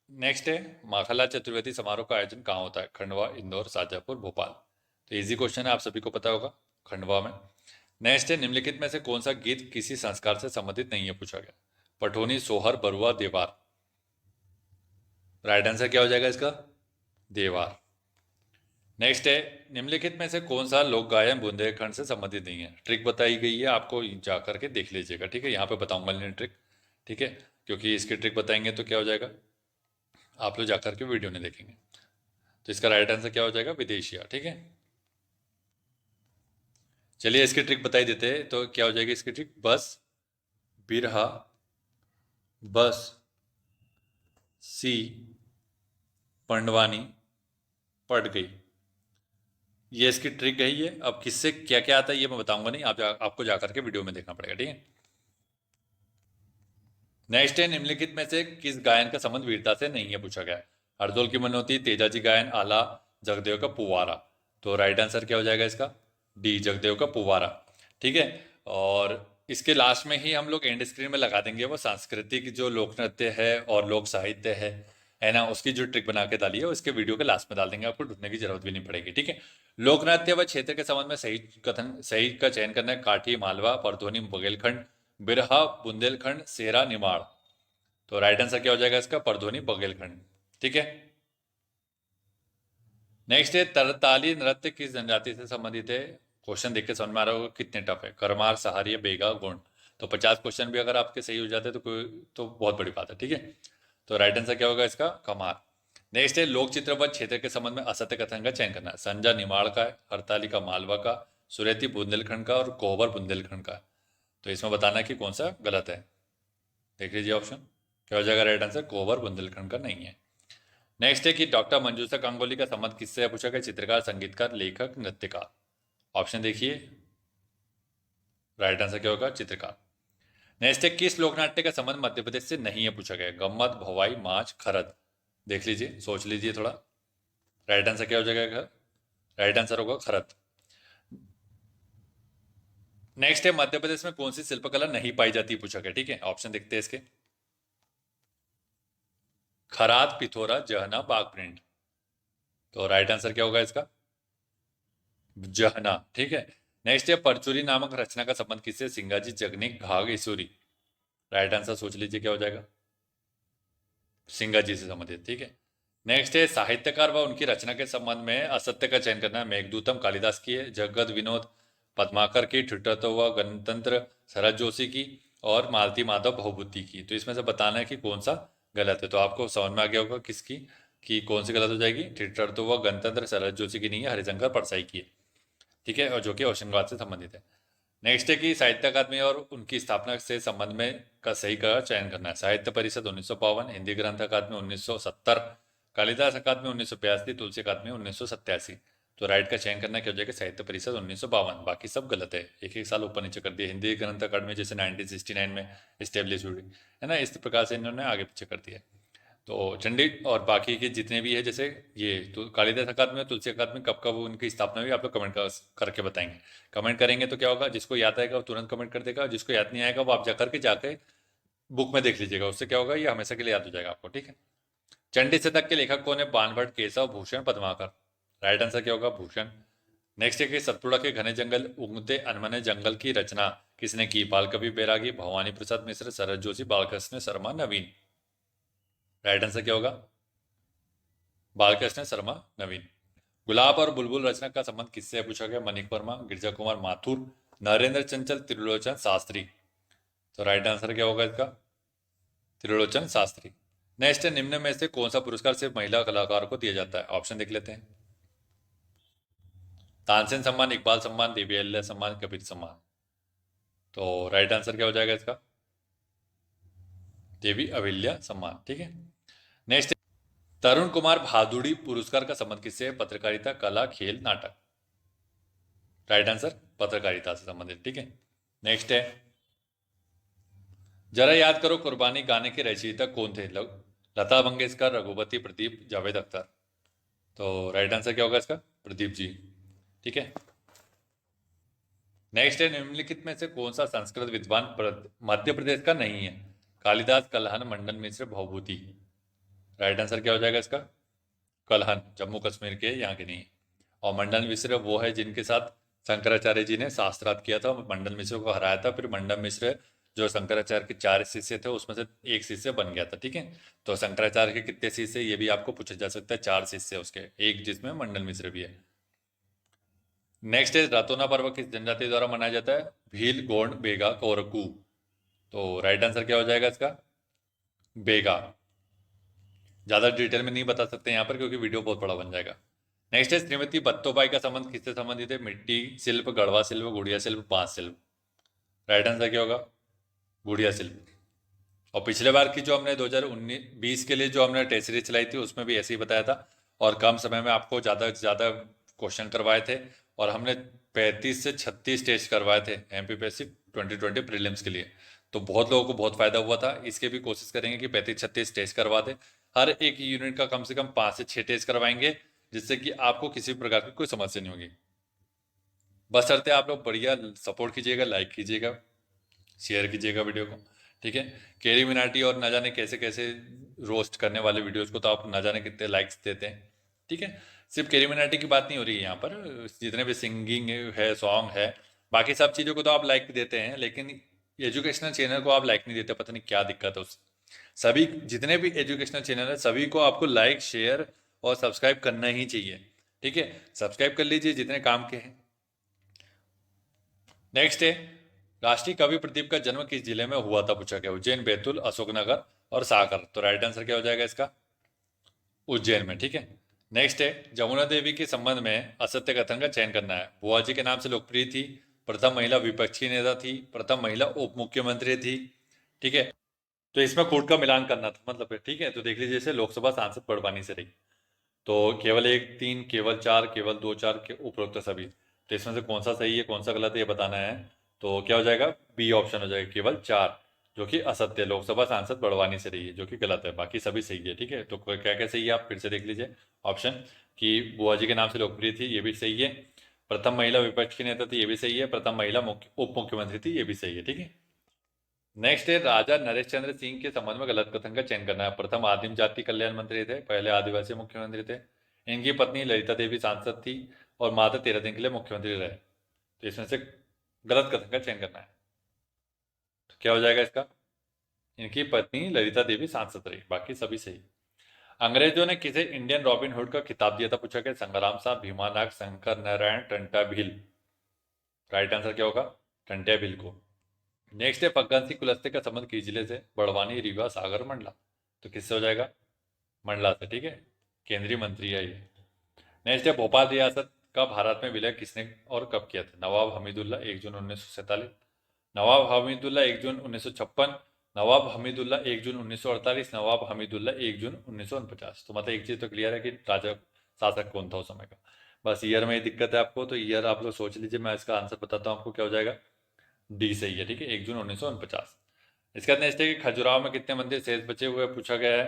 नेक्स्ट है, माखला चतुर्वेदी समारोह का आयोजन कहाँ होता है? खंडवा, इंदौर, शाजापुर, भोपाल। तो इजी क्वेश्चन है, आप सभी को पता होगा, खंडवा में। नेक्स्ट है, निम्नलिखित में से कौन सा गीत किसी संस्कार से संबंधित नहीं है, पूछा गया। पठोनी, सोहर, बरुआ, देवार। राइट आंसर क्या हो जाएगा इसका? देवार। नेक्स्ट है, निम्नलिखित में से कौन सा लोक गायन बुंदेलखंड से संबंधित नहीं है? ट्रिक बताई गई है, आपको जा करके देख लीजिएगा, ठीक है। यहाँ पे बताऊंगा नहीं ट्रिक, ठीक है, क्योंकि इसकी ट्रिक बताएंगे तो क्या हो जाएगा, आप लोग जाकर के वीडियो नहीं देखेंगे। तो इसका राइट आंसर क्या हो जाएगा? विदेशिया, ठीक है। चलिए इसकी ट्रिक बताई देते हैं, तो क्या हो जाएगी इसकी ट्रिक? बस, बिरहा, बस, सी, पंडवानी, पड़ गई। ये इसकी ट्रिक है। ये अब किससे क्या क्या आता है ये मैं बताऊंगा नहीं, आपको जाकर के वीडियो में देखना पड़ेगा, ठीक है। नेक्स्ट है, निम्नलिखित में से किस गायन का संबंध वीरता से नहीं है, पूछा गया है। हरदौल की मनोती, तेजाजी गायन, आला, जगदेव का पुवारा। तो राइट आंसर क्या हो जाएगा इसका? डी, जगदेव का पुवारा, ठीक है। और इसके लास्ट में ही हम लोग एंड स्क्रीन में लगा देंगे वो सांस्कृतिक जो लोक नृत्य है और लोक साहित्य है ना, उसकी जो ट्रिक बना के डाली है उसके वीडियो के लास्ट में डाल देंगे, आपको ढूंढने की जरूरत भी नहीं पड़ेगी, ठीक है। लोक नृत्य व क्षेत्र के संबंध में सही कथन, सही का चयन करना है। काठी, मालवा, परधोनी, बुंदेलखंड, बिरहा, बुंदेलखंड, सेरा, निमाड़। तो राइट आंसर क्या हो जाएगा इसका? परधोनी, बुंदेलखंड, ठीक है। नेक्स्ट है, तरताली नृत्य किस जनजाति से संबंधित है? क्वेश्चन देख के समझ में आ रहा होगा कितने टफ है। करमार, सहारिया, बेगा, गोंड। तो 50 क्वेश्चन भी अगर आपके सही हो जाते तो कोई तो बहुत बड़ी बात है, ठीक है। तो राइट आंसर क्या होगा इसका? कमार। नेक्स्ट है, लोक चित्र व क्षेत्र के संबंध में असत्य कथन का चयन करना है। संजा निमाड़ का है, हरताली का मालवा का, सुरेती बुंदेलखंड का, और कोहबर बुंदेलखंड का। तो इसमें बताना है कि कौन सा गलत है। देख लीजिए ऑप्शन, क्या हो जाएगा राइट आंसर? कोहबर बुंदेलखंड का नहीं है। नेक्स्ट है, कि डॉक्टर मंजूषा गांगुली का संबंध किससे है, पूछा गया। चित्रकार, संगीतकार, लेखक, नृत्यकार। ऑप्शन देखिए, राइट आंसर क्या होगा? चित्रकार। नेक्स्ट है, किस लोकनाट्य का संबंध मध्य प्रदेश से नहीं है, पूछा गया। गम्मत, भवाई, माच, खरद। देख लीजिए, सोच लीजिए थोड़ा। राइट आंसर क्या हो जाएगा? राइट आंसर होगा खरद। नेक्स्ट है, मध्य प्रदेश में कौन सी शिल्पकला नहीं पाई जाती, पूछा गया, ठीक है। ऑप्शन देखते हैं इसके। खराद, पिथोरा, जहना, बाग प्रिंट। तो राइट आंसर क्या होगा इसका? जहना, ठीक है। नेक्स्ट है, परचुरी नामक रचना का संबंध किससे? सिंगाजी, जगनिक, घाघ, ईसुरी। राइट आंसर सोच लीजिए क्या हो जाएगा? सिंगाजी से संबंधित, ठीक है। नेक्स्ट है, साहित्यकार व उनकी रचना के संबंध में असत्य का चयन करना है। मेघदूतम कालिदास की है, जगद विनोद पद्माकर की, ठिठुरता हुआ गणतंत्र शरद जोशी की, और मालती माधव भभूति की। तो इसमें से बताना है कि कौन सा गलत है। तो आपको समझ में आ गया होगा किसकी, कि कौन सी गलत हो जाएगी। ठिठुरता हुआ गणतंत्र शरद जोशी की नहीं है, हरिशंकर परसाई की है, ठीक है, और जो कि होशंगाबाद से संबंधित है। नेक्स्ट है कि साहित्य अकादमी और उनकी स्थापना से संबंध में का सही का चयन करना है। साहित्य परिषद 1952, हिंदी ग्रंथ अकादमी 1970, कालिदास अकादमी 1982, तुलसी अकादमी 1987। तो राइट का चयन करना क्या हो जाएगा, साहित्य परिषद 1952। बाकी सब गलत है, एक एक साल ऊपर नीचे कर दिया। हिंदी ग्रंथ अकादमी जैसे 1969 में इस्टेब्लिश हुई है ना, इस प्रकार से इन्होंने आगे पीछे कर दिया। तो चंडी और बाकी के जितने भी है, जैसे ये तो कालिदास अकादमी और तुलसी अकादमी कब कब उनकी स्थापना हुई, आप लोग कमेंट करके बताएंगे। कमेंट करेंगे तो क्या होगा, जिसको याद आएगा वो तुरंत कमेंट कर देगा, जिसको याद नहीं आएगा वो आप जाके बुक में देख लीजिएगा, उससे क्या होगा, ये हमेशा के लिए याद हो जाएगा आपको, ठीक है। चंडी शतक के लेखक कौन है, बाणभट्ट, केशव, भूषण, पद्माकर। राइट आंसर क्या होगा, भूषण। नेक्स्ट है कि सतपुड़ा के घने जंगल उगते अनमने जंगल की रचना किसने की, बाल कवि बैरागी, भवानी प्रसाद मिश्र, शरद जोशी, बालकृष्ण शर्मा, नवीन। राइट आंसर क्या होगा, बालकृष्ण शर्मा, नवीन। गुलाब और बुलबुल रचना का संबंध किससे है पूछा गया, मणिक वर्मा, गिरजा कुमार माथुर, नरेंद्र चंचल, त्रिलोचन शास्त्री। तो राइट आंसर क्या होगा इसका, त्रिलोचन शास्त्री। नेक्स्ट है, निम्न में से कौन सा पुरस्कार सिर्फ महिला कलाकार को दिया जाता है, ऑप्शन देख लेते हैं। तानसेन सम्मान, इकबाल सम्मान, देवी अहिल्या सम्मान, कबीर सम्मान। तो राइट आंसर क्या हो जाएगा इसका, देवी अहिल्या सम्मान, ठीक है। नेक्स्ट, तरुण कुमार भादुड़ी पुरस्कार का संबंध किससे है, पत्रकारिता, कला, खेल, नाटक। राइट आंसर पत्रकारिता से संबंधित, ठीक है। नेक्स्ट है, जरा याद करो कुर्बानी गाने के रचयिता कौन थे, लता मंगेशकर, रघुपति, प्रदीप, जावेद अख्तर। तो राइट आंसर क्या होगा इसका, प्रदीप जी, ठीक है। नेक्स्ट है, निम्नलिखित में से कौन सा संस्कृत विद्वान मध्य प्रदेश का नहीं है, कालिदास, कलहन, मंडन मिश्र, भवभूति। राइट आंसर क्या हो जाएगा इसका, कलहन, जम्मू कश्मीर के, यहाँ के नहीं। और मंडन मिश्र वो है जिनके साथ शंकराचार्य जी ने शास्त्रार्थ किया था, मंडन मिश्र को हराया था। फिर मंडन मिश्र जो शंकराचार्य के 4 शिष्य थे उसमें से एक शिष्य बन गया था, ठीक है। तो शंकराचार्य के कितने शिष्य, ये भी आपको पूछा जा सकता है, 4 शिष्य उसके, एक जिसमें मंडन मिश्र भी है। नेक्स्ट है, रातोना पर्व किस जनजाति द्वारा मनाया जाता है, भील, गोंड, बेगा, कोरकू। तो राइट आंसर क्या हो जाएगा इसका, बेगा। ज्यादा डिटेल में नहीं बता सकते यहाँ पर क्योंकि वीडियो बहुत बड़ा बन जाएगा। नेक्स्ट है, श्रीमती बत्तोबाई का संबंध किससे संबंधित है, मिट्टी शिल्प, गढ़वा शिल्प, गुड़िया शिल्प, बांस शिल्प। राइट आंसर क्या होगा, गुड़िया शिल्प। और पिछले बार की जो हमने 2019-20 के लिए जो हमने टेस्ट सीरीज चलाई थी उसमें भी ऐसे ही बताया था, और कम समय में आपको ज़्यादा से ज़्यादा क्वेश्चन करवाए थे, और हमने 35 से 36 टेस्ट करवाए थे एमपीपीएससी 2020 प्रीलिम्स के लिए। तो बहुत लोगों को बहुत फायदा हुआ था, इसके भी कोशिश करेंगे कि 35-36 टेस्ट करवा दें। हर एक यूनिट का कम से कम 5 से 6 टेस्ट करवाएंगे, जिससे कि आपको किसी प्रकार की कोई समस्या नहीं होगी। बस चलते आप लोग बढ़िया सपोर्ट कीजिएगा, लाइक कीजिएगा, शेयर कीजिएगा वीडियो को, ठीक है। केरी मिनाटी और ना जाने कैसे कैसे रोस्ट करने वाले वीडियोस को तो आप ना जाने कितने लाइक्स देते हैं, ठीक है। सिर्फ केरी मिनाटी की बात नहीं हो रही है यहाँ पर, जितने भी सिंगिंग है, सॉन्ग है, बाकी सब चीज़ों को तो आप लाइक देते हैं, लेकिन एजुकेशनल चैनल को आप लाइक नहीं देते, पता नहीं क्या दिक्कत है उस। सभी जितने भी एजुकेशनल चैनल है सभी को आपको लाइक, शेयर और सब्सक्राइब करना ही चाहिए, ठीक है। सब्सक्राइब कर लीजिए जितने काम के हैं। नेक्स्ट है, राष्ट्रीय कवि प्रदीप का जन्म किस जिले में हुआ था पूछा गया, उज्जैन, बैतूल, अशोकनगर और सागर। तो राइट आंसर क्या हो जाएगा इसका, उज्जैन में, ठीक है। नेक्स्ट है, जमुना देवी के संबंध में असत्य कथन का चयन करना है, बुआ जी के नाम से लोकप्रिय थी, प्रथम महिला विपक्षी नेता थी, प्रथम महिला उप मुख्यमंत्री थी, ठीक है। तो इसमें कोड का मिलान करना था मतलब, ठीक है। तो देख लीजिए, जैसे लोकसभा सांसद बड़वानी से रही, तो केवल 1, 3, केवल 4, केवल 2, 4 के उपरोक्त सभी। तो इसमें से कौन सा सही है कौन सा गलत है ये बताना है। तो क्या हो जाएगा, बी ऑप्शन हो जाएगा, केवल 4, जो कि असत्य है, लोकसभा सांसद बड़वानी से रही है, जो कि गलत है, बाकी सभी सही है, ठीक है। तो क्या क्या सही है आप फिर से देख लीजिए। ऑप्शन कि बुआ जी के नाम से लोकप्रिय थी, ये भी सही है। प्रथम महिला विपक्ष की नेता थी, ये भी सही है। प्रथम महिला उप मुख्यमंत्री थी, ये भी सही है, ठीक है। नेक्स्ट है, राजा नरेश चंद्र सिंह के संबंध में गलत कथन का चयन करना है, प्रथम आदिम जाति कल्याण मंत्री थे, पहले आदिवासी मुख्यमंत्री थे, इनकी पत्नी ललिता देवी सांसद थी, और मात्र 13 दिन के लिए मुख्यमंत्री रहे। तो इसमें से गलत कथन का चयन करना है, तो क्या हो जाएगा इसका, इनकी पत्नी ललिता देवी सांसद रही, बाकी सभी सही। अंग्रेजों ने किसे इंडियन रॉबिन हुड का खिताब दिया था पूछा गया, संग्राम साहब, भीमा नाग, शंकर नारायण, टंटा भील। राइट आंसर क्या होगा? टंट्या बिल को। नेक्स्ट है पगडंसी कुलस्ते का संबंध किस जिले से? बड़वानी, रीवा, सागर, मंडला। तो किससे हो जाएगा? मंडला से, ठीक है। केंद्रीय मंत्री है ये। नेक्स्ट है भोपाल रियासत का भारत में विलय किसने और कब किया था? नवाब हमीदुल्ला, 1 जून 1947। नवाब हमीदुल्ला 1 जून 1956। नवाब हमीदुल्ला 1 जून 1948। नवाब हमीदुल्ला 1 जून 1949। तो मतलब एक चीज़ तो क्लियर है कि राजा शासक कौन था उस समय का। बस ईयर में ही दिक्कत है आपको, तो ईयर आप लोग सोच लीजिए, मैं इसका आंसर बताता हूँ आपको क्या हो जाएगा। डी सही है, ठीक है, 1 जून 1949। इसके बाद नेक्स्ट है कि खजुराहो में कितने मंदिर शेष बचे हुए पूछा गया है?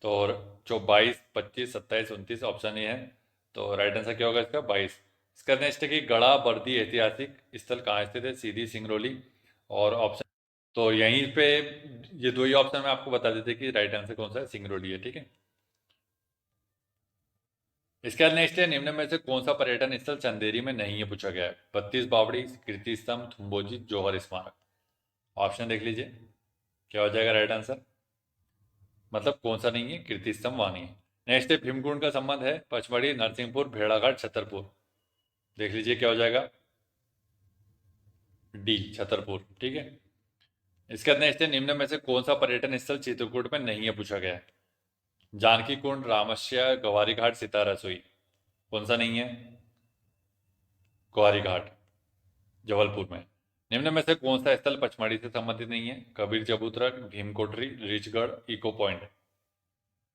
तो जो 22, 25, 27, 29 ऑप्शन ये है। तो राइट आंसर क्या होगा इसका? 22। इसका नेक्स्ट है कि गड़ा बर्दी ऐतिहासिक स्थल कहाँ स्थित है? सीधी, सिंगरौली और ऑप्शन। तो यहीं पे ये दो ही ऑप्शन में आपको बता देते कि राइट आंसर कौन सा है, सिंगरौली है, ठीक है। इसके बाद नेक्स्ट है निम्न में से कौन सा पर्यटन स्थल चंदेरी में नहीं है पूछा गया है? 32 बावड़ी, कीर्ति स्तंभ, थुम्बोजी, जौहर स्मारक। ऑप्शन देख लीजिए, क्या हो जाएगा राइट आंसर? मतलब कौन सा नहीं है? कीर्ति स्तंभ वहां नहीं है। नेक्स्ट है भीमकुंड का संबंध है पचमढ़ी, नरसिंहपुर, भेड़ाघाट, छतरपुर। देख लीजिए क्या हो जाएगा। डी, छतरपुर, ठीक है। इसके बाद नेक्स्ट है निम्न में से कौन सा पर्यटन स्थल चित्रकूट में नहीं है पूछा गया है? जानकी कुंड, रामस्या, गवारी घाट, सीता रसोई। कौन सा नहीं है? गवारी घाट, जबलपुर में। निम्न में से कौन सा स्थल पचमढ़ी से संबंधित नहीं है? कबीर चबूतरा, भीमकोटरी, रिचगढ़, इको पॉइंट।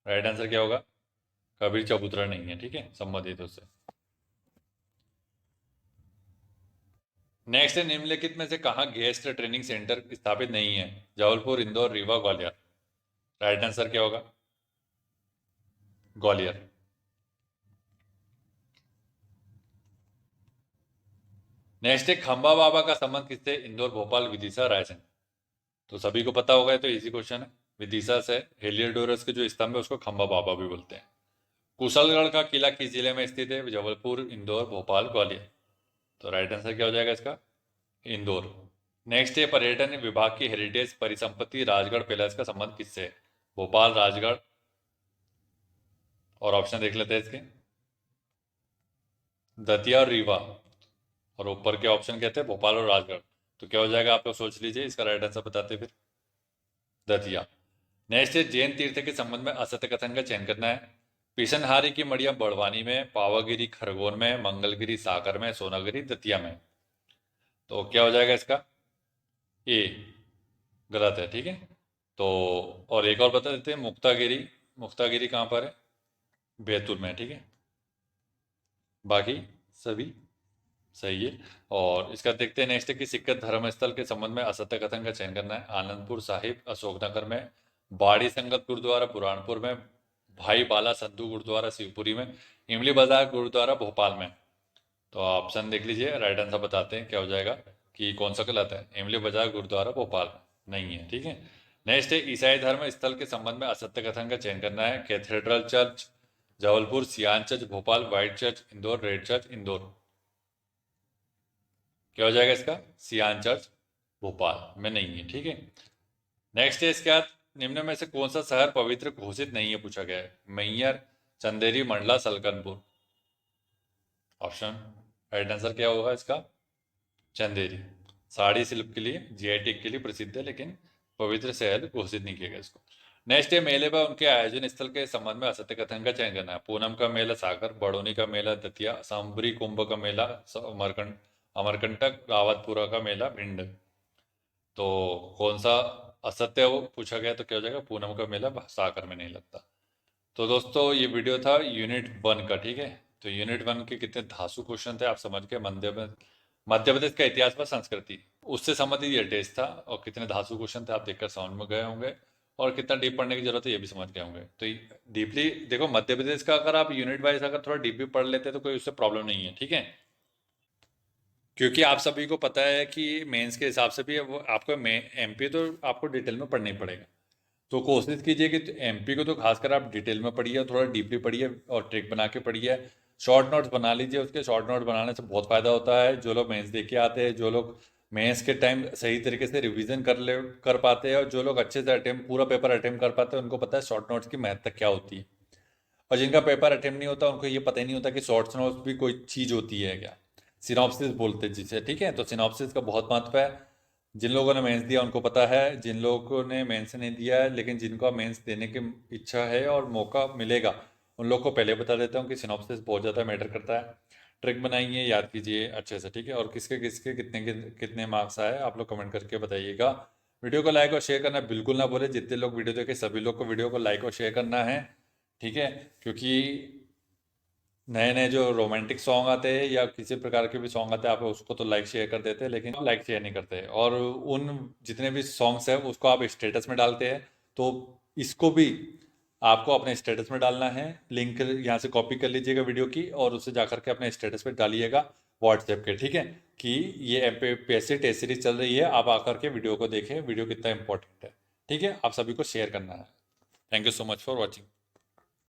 राइट आंसर क्या होगा? कबीर चबूतरा नहीं है, ठीक है, संबंधित उससे। नेक्स्ट है निम्नलिखित में से कहाँ गेस्ट ट्रेनिंग सेंटर स्थापित नहीं है? जबलपुर, इंदौर, रीवा, ग्वालियर। राइट आंसर क्या होगा? ग्वालियर। नेक्स्ट है खंबा बाबा का संबंध किससे? इंदौर, भोपाल, विदिशा, रायसेन। तो सभी को पता होगा, तो इजी क्वेश्चन है। विदिशा से हेलियोडोरस के जो स्तंभ है उसको खंबा बाबा भी बोलते हैं। कुशलगढ़ का किला किस जिले में स्थित है? जबलपुर, इंदौर, भोपाल, ग्वालियर। तो राइट आंसर क्या हो जाएगा इसका? इंदौर। नेक्स्ट है पर्यटन विभाग की हेरिटेज परिसंपत्ति राजगढ़ पैलेस का संबंध किससे है? भोपाल, राजगढ़ और ऑप्शन देख लेते हैं इसके। दतिया और रीवा। और ऊपर के ऑप्शन कहते हैं भोपाल और राजगढ़। तो क्या हो जाएगा आप लोग सोच लीजिए, इसका राइट आंसर बताते फिर। दतिया। नेक्स्ट है जैन तीर्थ के संबंध में असत्य कथन का चयन करना है। पिसनहारी की मड़िया बड़वानी में, पावागिरी खरगोन में, मंगलगिरी सागर में, सोनागिरी दतिया में। तो क्या हो जाएगा इसका? ए, गलत है, ठीक है। तो और एक और बता देते हैं, मुक्तागिरी। मुक्तागिरी कहाँ पर है? बैतूल में, ठीक है। बाकी सभी सही है। और इसका देखते हैं नेक्स्ट है कि सिक्ख धर्मस्थल के संबंध में असत्य कथन का चयन करना है। आनंदपुर साहिब अशोकनगर में, बाड़ी संगत गुरुद्वारा बुरहानपुर में, भाई बाला संधू गुरुद्वारा शिवपुरी में, इमली बाजार गुरुद्वारा भोपाल में। तो ऑप्शन देख लीजिए, राइट आंसर बताते हैं क्या हो जाएगा कि कौन सा गलत है। इमली बाजार गुरुद्वारा भोपाल में नहीं है, ठीक है। नेक्स्ट है ईसाई धर्म स्थल के संबंध में असत्य कथन का चयन करना है। कैथेड्रल चर्च जबलपुर, सियान church Bhopal, white church Indore, red church Indore. क्या हो जाएगा इसका? सियान चर्च भोपाल में नहीं है, ठीक है। नेक्स्ट है इसके बाद निम्न में से कौन सा शहर पवित्र घोषित नहीं है पूछा गया है? Maihar, Chanderi, Mandla, Salkanpur. Option, right answer क्या होगा इसका? चंदेरी। साड़ी शिल्प के लिए, जीआई टैग के लिए प्रसिद्ध है, लेकिन पवित्र शहर घोषित नहीं किया गया इसको। नेक्स्ट है मेले व उनके आयोजन स्थल के संबंध में असत्य कथन का चयन करना है। पूनम का मेला सागर, बड़ौनी का मेला दतिया, सांबरी कुंभ का मेला अमरकंट, अमरकंटक, रावतपुरा का मेला भिंड। तो कौन सा असत्य है वो पूछा गया, तो क्या हो जाएगा? पूनम का मेला सागर में नहीं लगता। तो दोस्तों ये वीडियो था यूनिट 1 का, ठीक है। तो यूनिट 1 के कितने धांसू क्वेश्चन थे आप समझ के, मध्य प्रदेश का इतिहास व संस्कृति उससे संबंधित ये टेस्ट था, और कितने धांसू क्वेश्चन थे आप देखकर समझ में गए होंगे, और कितना डीप पढ़ने की जरूरत है ये भी समझ गए होंगे। तो डीपली देखो, मध्य प्रदेश का अगर आप यूनिट वाइज अगर थोड़ा डीपली पढ़ लेते तो कोई उससे प्रॉब्लम नहीं है, ठीक है। क्योंकि आप सभी को पता है कि मेंस के हिसाब से भी वो आपको एमपी तो आपको डिटेल में पढ़ना ही पड़ेगा। तो कोशिश कीजिए कि एमपी को तो खासकर आप डिटेल में पढ़िए, थोड़ा डीपली पढ़िए और ट्रिक बना के पढ़िए। शॉर्ट नोट्स बना लीजिए, उसके शॉर्ट नोट्स बनाने से बहुत फ़ायदा होता है। जो लोग मेंस दे के आते हैं, जो लोग मेंस के टाइम सही तरीके से रिवीजन कर पाते हैं, और जो लोग अच्छे से अटेम्प्ट पूरा पेपर अटेम्प्ट कर पाते हैं, उनको पता है शॉर्ट नोट्स की महत्ता क्या होती है। और जिनका पेपर अटेम्प्ट नहीं होता उनको ये पता ही नहीं होता कि शॉर्ट नोट्स भी कोई चीज़ होती है क्या। सिनॉप्सिस बोलते हैं जिसे, ठीक है। तो सिनॉप्सिस का बहुत महत्व है। जिन लोगों ने मेंस दिया उनको पता है, जिन लोगों ने मेंस नहीं दिया है लेकिन जिनको मेंस देने की इच्छा है और मौका मिलेगा, उन लोग को पहले बता देता हूँ कि सिनॉप्सिस बहुत ज़्यादा मैटर करता है। ट्रिक बनाइए, याद कीजिए अच्छे से, ठीक है। और किसके किसके कितने कितने मार्क्स आए आप लोग कमेंट करके बताइएगा। वीडियो को लाइक और शेयर करना बिल्कुल ना भूलें। जितने लोग वीडियो देखे सभी लोग को वीडियो को लाइक और शेयर करना है, ठीक है। क्योंकि नए नए जो रोमांटिक सॉन्ग आते हैं या किसी प्रकार के भी सॉन्ग आते हैं, आप उसको तो लाइक शेयर कर देते हैं लेकिन लाइक शेयर नहीं करते। और उन जितने भी सॉन्ग्स हैं उसको आप स्टेटस में डालते हैं, तो इसको भी आपको अपने स्टेटस में डालना है। लिंक यहाँ से कॉपी कर लीजिएगा वीडियो की और उसे जा करके अपने स्टेटस पे डालिएगा व्हाट्सएप के, ठीक है। कि ये एमपीएससी टेस्ट सीरीज चल रही है, आप आकर के वीडियो को देखें, वीडियो कितना इंपॉर्टेंट है, ठीक है। आप सभी को शेयर करना है। Thank you so much for watching.